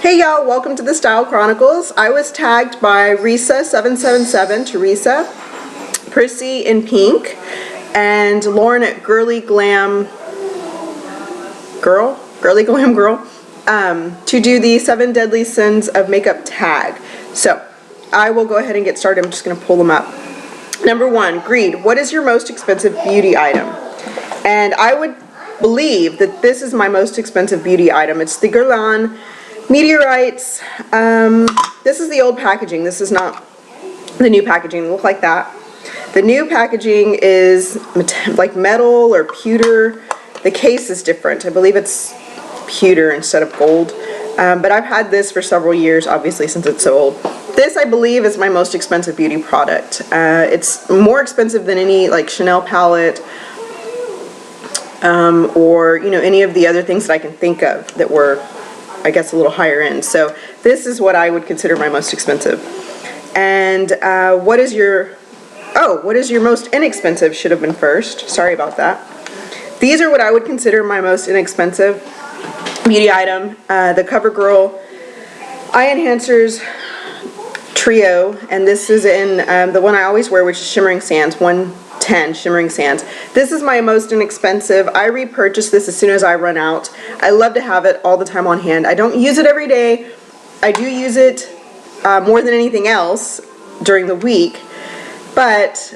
Hey y'all, welcome to the Style Chronicles. I was tagged by Risa777, Teresa, Prissy in pink, and Lauren at Girly Glam Girl, to do the 7 Deadly Sins of Makeup tag. So I will go ahead and get started. I'm just going to pull them up. Number 1, Greed. What is your most expensive beauty item? And I would believe that this is my most expensive beauty item. It's the Guerlain Meteorites. This is the old packaging. This is not the new packaging. It looks like that. The new packaging is like metal or pewter. The case is different. I believe it's pewter instead of gold. But I've had this for several years, obviously, since it's so old. This, I believe, is my most expensive beauty product. It's more expensive than any like Chanel palette or any of the other things that I can think of that were, I guess, a little higher end. So this is what I would consider my most expensive. And what is your most inexpensive should have been first. Sorry about that. These are what I would consider my most inexpensive beauty item. The CoverGirl Eye Enhancers Trio, and this is in the one I always wear, which is Shimmering Sands, 110 Shimmering Sands. This is my most inexpensive. I repurchase this as soon as I run out. I love to have it all the time on hand. I don't use it every day. I do use it more than anything else during the week, but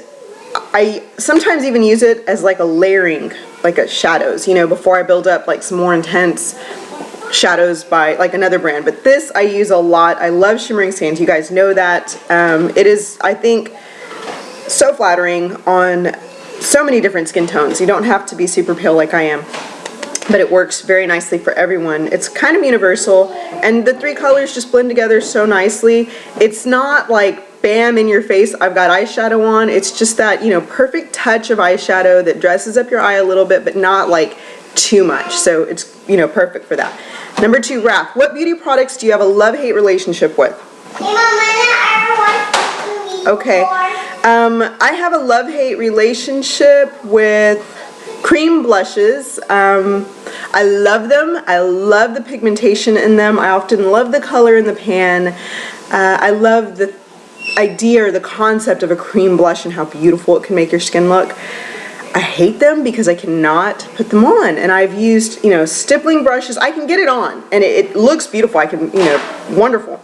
I sometimes even use it as like a layering, like a shadows, before I build up like some more intense shadows by like another brand. But this I use a lot. I love Shimmering Sands. You guys know that. It is, I think, so flattering on so many different skin tones. You don't have to be super pale like I am, but it works very nicely for everyone. It's kind of universal, and the 3 colors just blend together so nicely. It's not like bam in your face, I've got eyeshadow on. It's just that, perfect touch of eyeshadow that dresses up your eye a little bit, but not like too much. So it's, perfect for that. Number 2, Raph. What beauty products do you have a love-hate relationship with? Okay. I have a love-hate relationship with cream blushes. I love them. I love the pigmentation in them. I often love the color in the pan. I love the idea or the concept of a cream blush and how beautiful it can make your skin look. I hate them because I cannot put them on, and I've used stippling brushes. I can get it on and it looks beautiful. I can wonderful.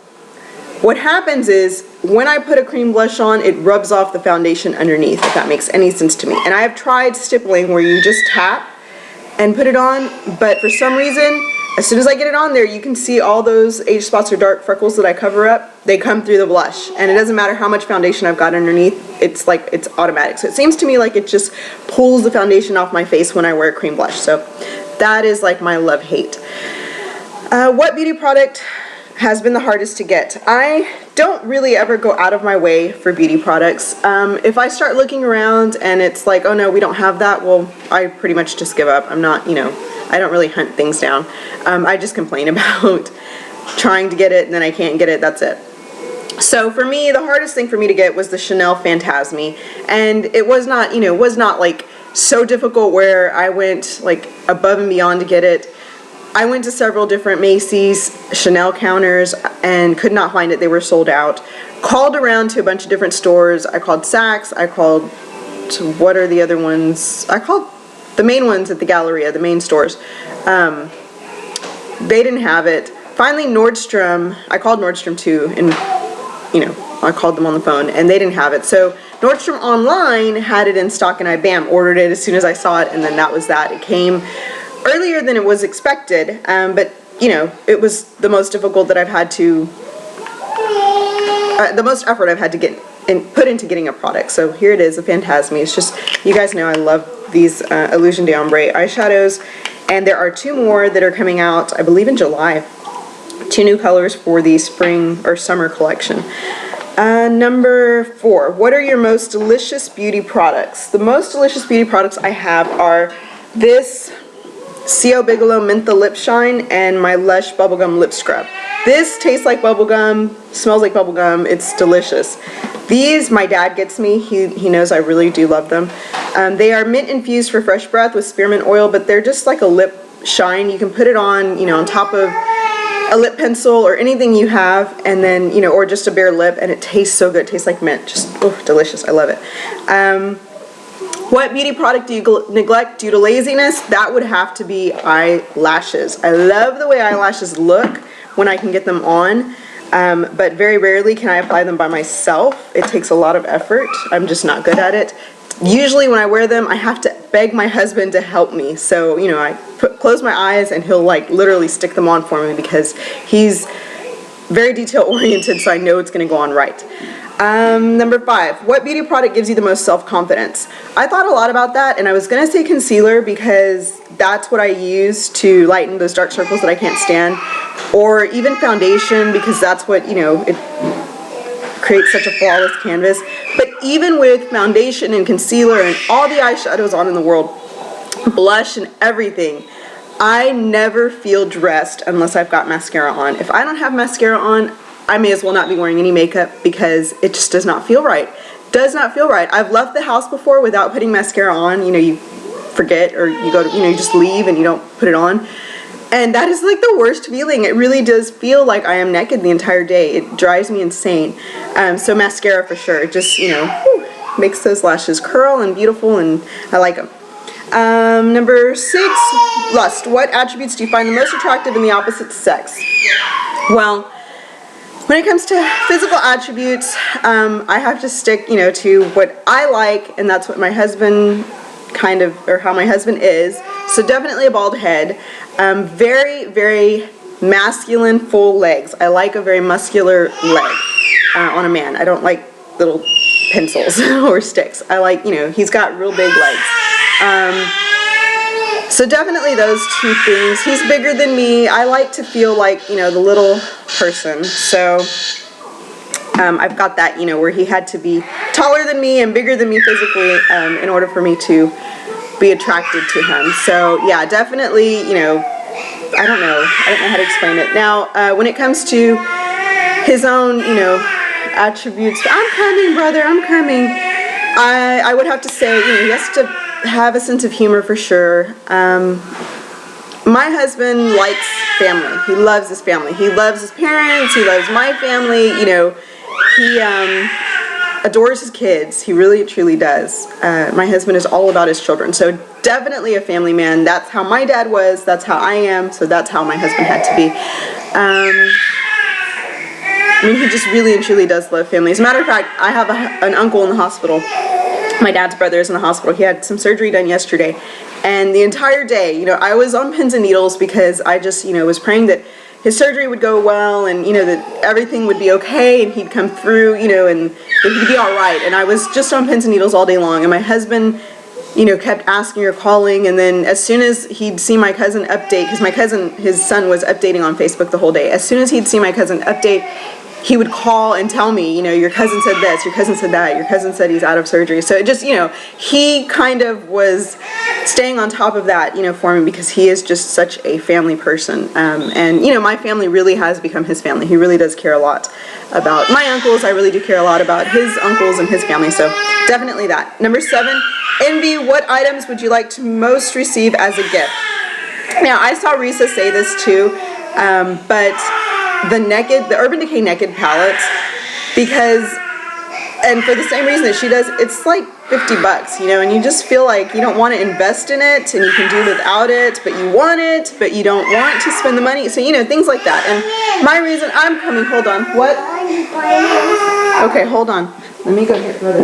What happens is when I put a cream blush on, it rubs off the foundation underneath, if that makes any sense to me. And I have tried stippling where you just tap and put it on, but for some reason, as soon as I get it on there, you can see all those age spots or dark freckles that I cover up. They come through the blush, and it doesn't matter how much foundation I've got underneath. It's like it's automatic. So it seems to me like it just pulls the foundation off my face when I wear a cream blush. So that is like my love-hate. What beauty product has been the hardest to get? I don't really ever go out of my way for beauty products. If I start looking around and it's like, oh no, we don't have that, well, I pretty much just give up. I'm not, I don't really hunt things down. I just complain about trying to get it and then I can't get it. That's it. So for me, the hardest thing for me to get was the Chanel Fantasme, and it was not, was not like so difficult where I went like above and beyond to get it. I went to several different Macy's Chanel counters and could not find it. They were sold out. Called around to a bunch of different stores. I called Saks. I called, what are the other ones? I called the main ones at the Galleria, the main stores. They didn't have it. Finally, Nordstrom, I called Nordstrom too, and I called them on the phone and they didn't have it. So Nordstrom online had it in stock, and I ordered it as soon as I saw it, and then that was that. It came earlier than it was expected, but it was the most difficult that I've had to, the most effort I've had to get and put into getting a product. So here it is, the Fantasme. It's just, you guys know I love these Illusion d'Ombre eyeshadows, and there are 2 more that are coming out, I believe in July. 2 new colors for the spring or summer collection. Number 4, what are your most delicious beauty products? The most delicious beauty products I have are this C.O. Bigelow Mentha Lip Shine and my Lush Bubblegum Lip Scrub. This tastes like bubblegum, smells like bubblegum, it's delicious. These, my dad gets me, he knows I really do love them. They are mint infused for fresh breath with spearmint oil, but they're just like a lip shine. You can put it on, on top of a lip pencil or anything you have, and then, you know, or just a bare lip, and it tastes so good. It tastes like mint. Just, oh, delicious. I love it. What beauty product do you neglect due to laziness? That would have to be eyelashes. I love the way eyelashes look when I can get them on, but very rarely can I apply them by myself. It takes a lot of effort. I'm just not good at it. Usually when I wear them, I have to beg my husband to help me. So, you know, I close my eyes and he'll like literally stick them on for me because he's very detail oriented, so I know it's going to go on right. Number 5, what beauty product gives you the most self-confidence? I thought a lot about that, and I was going to say concealer because that's what I use to lighten those dark circles that I can't stand, or even foundation because that's what, you know, it creates such a flawless canvas. But even with foundation and concealer and all the eyeshadows on in the world, blush and everything, I never feel dressed unless I've got mascara on. If I don't have mascara on, I may as well not be wearing any makeup because it just does not feel right. Does not feel right. I've left the house before without putting mascara on. You know, you forget, or you go to, you know, you just leave and you don't put it on. And that is like the worst feeling. It really does feel like I am naked the entire day. It drives me insane. So mascara for sure. It just, you know, whew, makes those lashes curl and beautiful, and I like them. Number 6, lust. What attributes do you find the most attractive in the opposite sex? Well, when it comes to physical attributes, I have to stick, you know, to what I like, and that's what my husband kind of, or how my husband is. So definitely a bald head. Very, very masculine, full legs. I like a very muscular leg on a man. I don't like little pencils or sticks. I like, you know, he's got real big legs. So definitely those 2 things. He's bigger than me. I like to feel like, you know, the little person. So I've got that, you know, where he had to be taller than me and bigger than me physically in order for me to be attracted to him. So yeah, definitely, you know, I don't know how to explain it. Now, when it comes to his own, you know, attributes, I'm coming, brother, I'm coming. I would have to say, you know, he has to have a sense of humor for sure. My husband likes family. He loves his family. He loves his parents. He loves my family. You know, he adores his kids. He really, truly does. My husband is all about his children. So definitely a family man. That's how my dad was. That's how I am. So that's how my husband had to be. I mean, he just really and truly does love family. As a matter of fact, I have an uncle in the hospital. My dad's brother is in the hospital. He had some surgery done yesterday. And the entire day, you know, I was on pins and needles because I just, you know, was praying that his surgery would go well and, you know, that everything would be okay and he'd come through, you know, and that he'd be all right. And I was just on pins and needles all day long. And my husband, you know, kept asking or calling. And then as soon as he'd see my cousin update, because my cousin, his son was updating on Facebook the whole day. As soon as he'd see my cousin update, he would call and tell me, you know, your cousin said this, your cousin said that, your cousin said he's out of surgery. So it just, you know, he kind of was staying on top of that, you know, for me because he is just such a family person. And, you know, my family really has become his family. He really does care a lot about my uncles. I really do care a lot about his uncles and his family. So definitely that. Number 7, envy. What items would you like to most receive as a gift? Now, I saw Risa say this too, but the Urban Decay Naked palettes, because, and for the same reason that she does, it's like $50, you know, and you just feel like you don't want to invest in it and you can do without it, but you want it, but you don't want to spend the money. So, you know, things like that. And my reason, I'm coming, hold on. What? Okay, hold on. Let me go here, brother.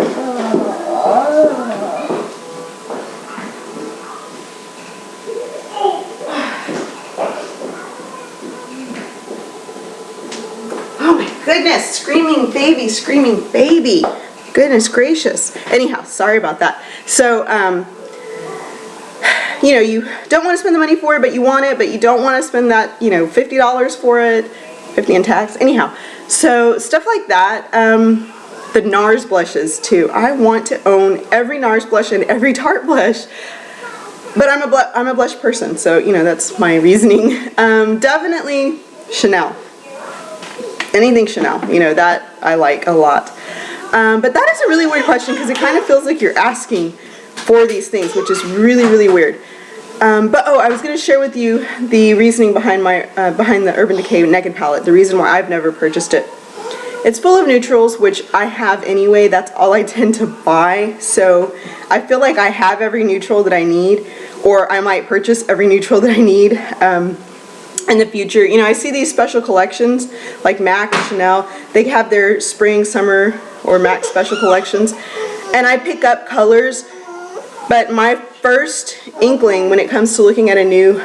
Goodness, screaming baby. Goodness gracious. Anyhow, sorry about that. So, you know, you don't want to spend the money for it, but you want it, but you don't want to spend that, you know, $50 for it, 50 in tax. Anyhow, so stuff like that. The NARS blushes too. I want to own every NARS blush and every Tarte blush. But I'm a blush person, so, you know, that's my reasoning. Definitely Chanel. Anything Chanel, you know, that I like a lot. But that is a really weird question because it kind of feels like you're asking for these things, which is really, really weird. But oh, I was going to share with you the reasoning behind my behind the Urban Decay Naked palette, the reason why I've never purchased it. It's full of neutrals, which I have anyway. That's all I tend to buy, so I feel like I have every neutral that I need, or I might purchase every neutral that I need in the future. You know, I see these special collections like MAC and Chanel. They have their spring, summer, or MAC special collections, and I pick up colors, but my first inkling when it comes to looking at a new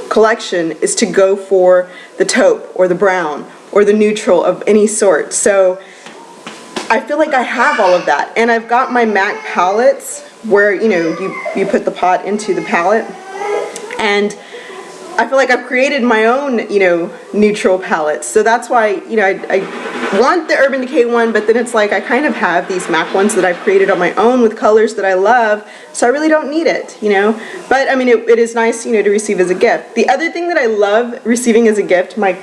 collection is to go for the taupe or the brown or the neutral of any sort. So I feel like I have all of that, and I've got my MAC palettes where, you know, you put the pot into the palette, and I feel like I've created my own, you know, neutral palettes. So that's why, you know, I want the Urban Decay one, but then it's like I kind of have these MAC ones that I've created on my own with colors that I love, so I really don't need it, you know. But I mean, it is nice, you know, to receive as a gift. The other thing that I love receiving as a gift, my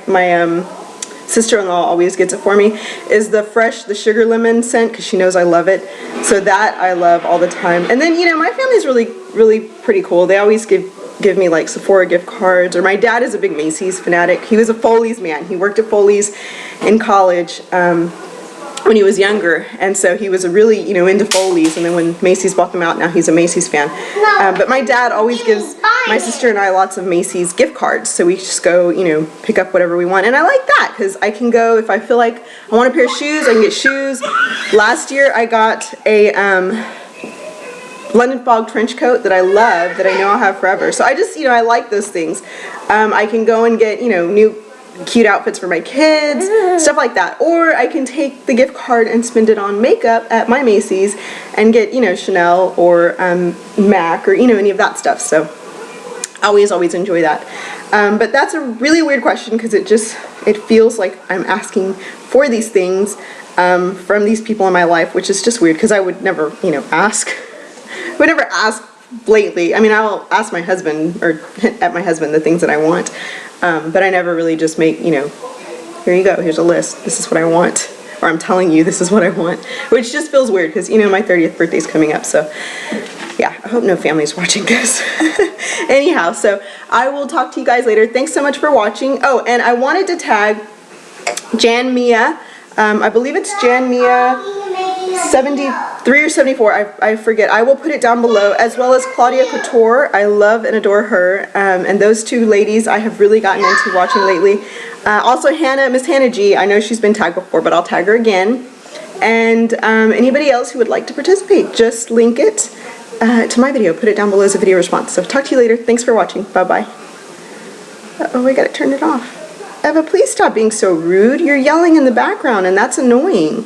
sister-in-law always gets it for me, is the sugar lemon scent, because she knows I love it. So that I love all the time. And then, you know, my family's really pretty cool. They always give me like Sephora gift cards, or my dad is a big Macy's fanatic. He was a Foley's man. He worked at Foley's in college when he was younger, and so he was really, you know, into Foley's, and then when Macy's bought them out, now he's a Macy's fan. But my dad always gives my sister and I lots of Macy's gift cards, so we just go, you know, pick up whatever we want. And I like that because I can go, if I feel like I want a pair of shoes, I can get shoes. Last year I got a London Fog trench coat that I love, that I know I'll have forever. So I just, you know, I like those things. I can go and get, you know, new cute outfits for my kids, stuff like that. Or I can take the gift card and spend it on makeup at my Macy's and get, you know, Chanel or MAC or, you know, any of that stuff. So I always enjoy that. But that's a really weird question because it feels like I'm asking for these things from these people in my life, which is just weird because I would never, you know, ask. I would never ask blatantly. I mean, I'll ask my husband or hint at my husband the things that I want, but I never really just make, you know, here you go, here's a list, this is what I want, or I'm telling you this is what I want, which just feels weird because, you know, my 30th birthday's coming up, so yeah, I hope no family's watching this. Anyhow, so I will talk to you guys later. Thanks so much for watching. Oh, and I wanted to tag Jan Mia. I believe it's Jan Mia 73 or 74, I forget. I will put it down below, as well as TheClaudiaCouture. I love and adore her, and those two ladies I have really gotten into watching lately. Also MissHanaG, I know she's been tagged before, but I'll tag her again. And anybody else who would like to participate, just link it to my video, put it down below as a video response. So talk to you later. Thanks for watching. Bye-bye. Uh-oh, I gotta turn it off. Eva, please stop being so rude. You're yelling in the background, and that's annoying.